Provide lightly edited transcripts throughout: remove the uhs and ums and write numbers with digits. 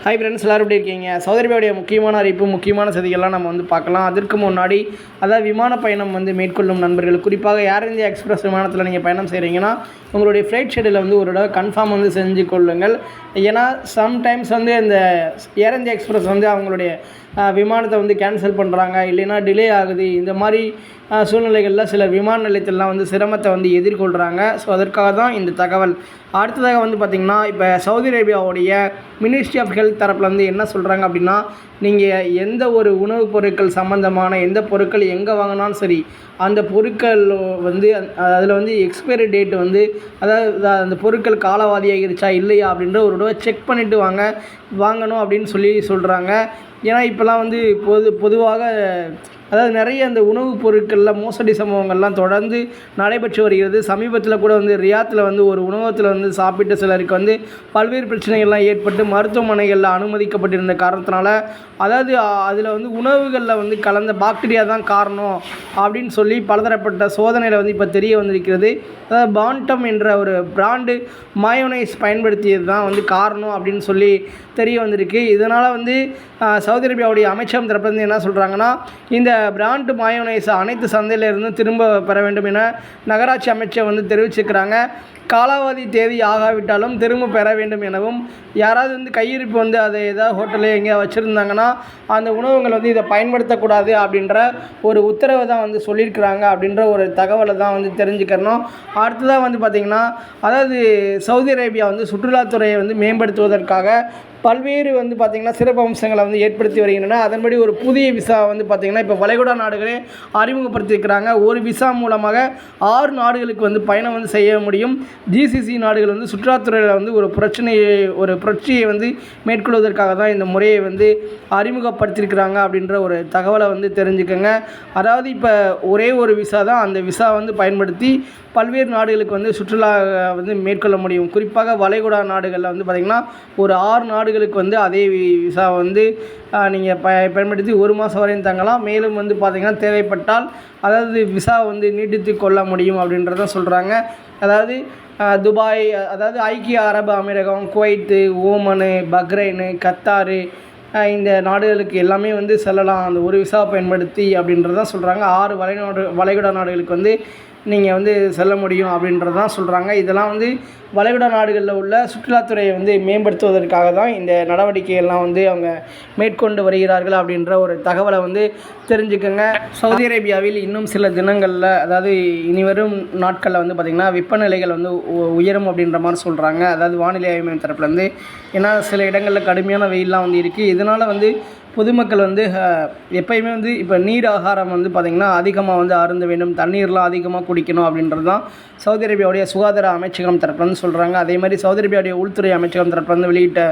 Hi friends, எல்லோரும் எப்படி இருக்கீங்க? சவுதி அரேபியாவுடைய முக்கியமான அறிவிப்பு, முக்கியமான செய்திகள்லாம் நம்ம வந்து பார்க்கலாம். அதற்கு முன்னாடி அதாவது விமான பயணம் வந்து மேற்கொள்ளும் நண்பர்கள், குறிப்பாக ஏர் இந்தியா எக்ஸ்பிரஸ் விமானத்தில் நீங்கள் பயணம் செய்கிறீங்கன்னா உங்களுடைய ஃப்ளைட் ஷெடியூலை வந்து ஒரு தடவை கன்ஃபார்ம் வந்து செஞ்சு கொள்ளுங்கள். ஏன்னா சம்டைம்ஸ் வந்து இந்த ஏர் இந்தியா எக்ஸ்பிரஸ் வந்து அவங்களுடைய விமானத்தை வந்து கேன்சல் பண்ணுறாங்க, இல்லைன்னா டிலே ஆகுது. இந்த மாதிரி சூழ்நிலைகளில் சில விமான நிலையத்திலலாம் வந்து சிரமத்தை வந்து எதிர்கொள்கிறாங்க. ஸோ அதற்காக தான் இந்த தகவல். அடுத்ததாக வந்து பார்த்திங்கன்னா, இப்போ சவுதி அரேபியாவுடைய மினிஸ்ட்ரி ஆஃப் ஹெல்த் தரப்பில் வந்து என்ன சொல்கிறாங்க அப்படின்னா, நீங்கள் எந்த ஒரு உணவுப் பொருட்கள் சம்மந்தமான எந்த பொருட்கள் எங்கே வாங்கினாலும் சரி, அந்த பொருட்கள் வந்து அதில் வந்து எக்ஸ்பைரி டேட் வந்து அதாவது அந்த பொருட்கள் காலாவதியாகிருச்சா இல்லையா அப்படின்ற ஒரு தடவை செக் பண்ணிவிட்டு வாங்கணும் அப்படின்னு சொல்கிறாங்க. ஏன்னா இப்போலாம் வந்து பொதுவாக அதாவது நிறைய அந்த உணவுப் பொருட்களில் மோசடி சம்பவங்கள்லாம் தொடர்ந்து நடைபெற்று வருகிறது. சமீபத்தில் கூட வந்து ரியாத்தில் வந்து ஒரு உணவகத்தில் வந்து சாப்பிட்ட சிலருக்கு வந்து பல்வேறு பிரச்சனைகள்லாம் ஏற்பட்டு மருத்துவமனைகளில் அனுமதிக்கப்பட்டிருந்த காரணத்தினால, அதாவது அதில் வந்து உணவுகளில் வந்து கலந்த பாக்டீரியா தான் காரணம் அப்படின்னு சொல்லி பலதரப்பட்ட சோதனையில் வந்து இப்போ தெரிய வந்திருக்கிறது. அதாவது பான்டம் என்ற ஒரு பிராண்டு மயோனைஸ் பயன்படுத்தியது தான் வந்து காரணம் அப்படின்னு சொல்லி தெரிய வந்திருக்கு. இதனால் வந்து சவுதி அரேபியாவுடைய அமைச்சகம் தரப்புலேருந்து என்ன சொல்கிறாங்கன்னா, இந்த பிராண்ட் மயோனைஸை அனைத்து சந்தையிலிருந்தும் திரும்ப பெற வேண்டும் என நகராட்சி அமைச்சர் வந்து தெரிவிச்சிருக்கிறாங்க. காலாவதி தேதி ஆகாவிட்டாலும் திரும்ப பெற வேண்டும் எனவும், யாராவது வந்து கையிருப்பு வந்து அதை ஏதாவது ஹோட்டலில் எங்கேயா வச்சுருந்தாங்கன்னா அந்த உணவுகள் வந்து இதை பயன்படுத்தக்கூடாது அப்படின்ற ஒரு உத்தரவை தான் வந்து சொல்லியிருக்கிறாங்க அப்படின்ற ஒரு தகவலை தான் வந்து தெரிஞ்சுக்கிறணும். அடுத்ததாக வந்து பார்த்திங்கன்னா, அதாவது சவுதி அரேபியா வந்து சுற்றுலாத்துறையை வந்து மேம்படுத்துவதற்காக பல்வேறு வந்து பார்த்திங்கன்னா சிறப்பு அம்சங்களை வந்து ஏற்படுத்தி வருகின்றன. அதன்படி ஒரு புதிய விசா வந்து பார்த்திங்கன்னா இப்போ வளைகுடா நாடுகளே அறிமுகப்படுத்தியிருக்கிறாங்க. ஒரு விசா மூலமாக 6 நாடுகளுக்கு வந்து பயணம் வந்து செய்ய முடியும். ஜிசிசி நாடுகள் வந்து சுற்றுலாத்துறையில் வந்து ஒரு புரட்சியை வந்து மேற்கொள்வதற்காக தான் இந்த முறையை வந்து அறிமுகப்படுத்தியிருக்கிறாங்க அப்படின்ற ஒரு தகவலை வந்து தெரிஞ்சுக்கோங்க. அதாவது இப்போ ஒரே ஒரு விசா தான், அந்த விசா வந்து பயன்படுத்தி பல்வேறு நாடுகளுக்கு வந்து சுற்றுலா வந்து மேற்கொள்ள முடியும். குறிப்பாக வளைகுடா நாடுகளில் வந்து பார்த்திங்கன்னா ஒரு 6 நாடுகளுக்கு வந்து அதே விசா வந்து நீங்கள் பயன்படுத்தி 1 மாதம் வரையும் தங்கலாம். மேலும் வந்து பார்த்திங்கன்னா தேவைப்பட்டால் அதாவது விசா வந்து நீட்டித்து கொள்ள முடியும் அப்படின்றத சொல்கிறாங்க. அதாவது துபாய், அதாவது ஐக்கிய அரபு அமீரகம், குவைத்து, ஓமனு, பக்ரைனு, கத்தாரு, இந்த நாடுகளுக்கு எல்லாமே வந்து செல்லலாம் அந்த ஒரு விசாவை பயன்படுத்தி அப்படின்றதான் சொல்கிறாங்க. 6 வளைகுடா நாடுகளுக்கு வந்து நீங்கள் வந்து செல்ல முடியும் அப்படின்றது தான் சொல்கிறாங்க. இதெல்லாம் வந்து வளைகுடா நாடுகளில் உள்ள சுற்றுலாத்துறையை வந்து மேம்படுத்துவதற்காக தான் இந்த நடவடிக்கைகள்லாம் வந்து அவங்க மேற்கொண்டு வருகிறார்கள் அப்படின்ற ஒரு தகவலை வந்து தெரிஞ்சுக்கோங்க. சவுதி அரேபியாவில் இன்னும் சில தினங்களில், அதாவது இனிவரும் நாட்களில் வந்து பார்த்திங்கன்னா வெப்பநிலைகள் வந்து உயரும் அப்படின்ற மாதிரி சொல்கிறாங்க. அதாவது வானிலை ஆய்வு மையம் தரப்புலேருந்து. ஏன்னா சில இடங்களில் கடுமையான வெயிலெலாம் வந்து இருக்குது. இதனால் வந்து பொதுமக்கள் வந்து எப்பயுமே வந்து இப்போ நீர் ஆகாரம் வந்து பார்த்திங்கன்னா அதிகமாக வந்து அருந்த வேண்டும், தண்ணீர்லாம் அதிகமாக குடிக்கணும் அப்படின்றது தான் சவுதி அரேபியாவுடைய சுகாதார அமைச்சகம் தரப்புலேருந்து சொல்கிறாங்க. அதே மாதிரி சவுதி அரேபியாவுடைய உள்துறை அமைச்சகம் தரப்புலேருந்து வெளியிட்ட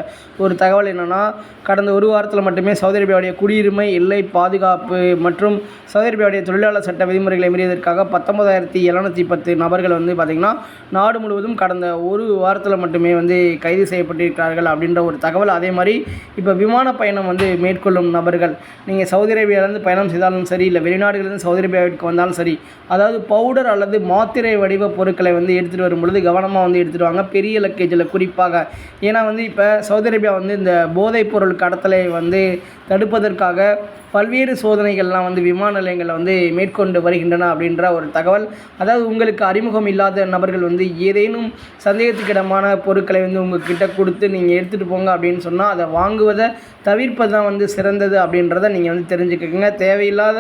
ஒரு தகவல் என்னென்னா, கடந்த ஒரு வாரத்தில் மட்டுமே சவுதி அரேபியாவுடைய குடியுரிமை, எல்லை பாதுகாப்பு மற்றும் சவுதி அரேபியாவுடைய தொழிலாளர் சட்ட விதிமுறைகளை மீறியதற்காக 19,710 நபர்கள் வந்து பார்த்திங்கன்னா நாடு முழுவதும் கடந்த ஒரு வாரத்தில் மட்டுமே வந்து கைது செய்யப்பட்டிருக்கிறார்கள் அப்படின்ற ஒரு தகவல். அதே மாதிரி இப்போ விமான பயணம் வந்து மேற்கொள்ளும் நபர்கள், நீங்கள் சவுதி அரேபியாவிலேருந்து பயணம் செய்தாலும் சரி, இல்லை வெளிநாடுகளிலிருந்து சவுதி அரேபியாவிற்கு வந்தாலும் சரி, அதாவது பவுடர் அல்லது மாத்திரை வடிவ பொருட்களை வந்து எடுத்துகிட்டு வரும்பொழுது கவனமாக வந்து எடுத்துகிட்டு வாங்க, பெரிய லக்கேஜில் குறிப்பாக. ஏன்னா வந்து இப்போ சவுதி அரேபியா வந்து இந்த போதைப் பொருள் கடத்தலை வந்து தடுப்பதற்காக பல்வேறு சோதனைகள்லாம் வந்து விமான நிலையங்களில் வந்து மேற்கொண்டு வருகின்றன அப்படின்ற ஒரு தகவல். அதாவது உங்களுக்கு அறிமுகம் இல்லாத நபர்கள் வந்து ஏதேனும் சந்தேகத்துக்கிடமான பொருட்களை வந்து உங்கள்கிட்ட கொடுத்து நீங்கள் எடுத்துகிட்டு போங்க அப்படின்னு சொன்னால் அதை வாங்குவதை தவிர்ப்பது தான் வந்து சிறந்தது அப்படின்றத நீங்கள் வந்து தெரிஞ்சுக்கோங்க. தேவையில்லாத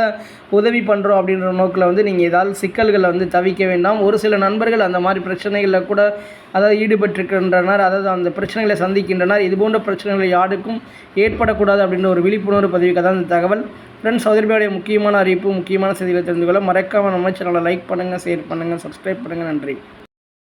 உதவி பண்ணுறோம் அப்படின்ற நோக்கில் வந்து நீங்கள் ஏதாவது சிக்கல்களை வந்து தவிக்க வேண்டாம். ஒரு சில நண்பர்கள் அந்த மாதிரி பிரச்சனைகளில் கூட அதாவது ஈடுபட்டிருக்கின்றனர், அதாவது அந்த பிரச்சனைகளை சந்திக்கின்றனர். இதுபோன்ற பிரச்சனைகள் யாருக்கும் ஏற்படக்கூடாது அப்படின்ற ஒரு விழிப்புணர்வு பதிவுக்கு தான் இந்த தகவல். ஃப்ரெண்ட்ஸ், சவுதி அரேபியாவுடைய முக்கியமான அறிவிப்பு, முக்கியமான செய்திகளை தெரிந்து கொள்ள மறக்காமல் நம்ம சேனலை லைக் பண்ணுங்கள், ஷேர் பண்ணுங்கள், சப்ஸ்கிரைப் பண்ணுங்கள். நன்றி.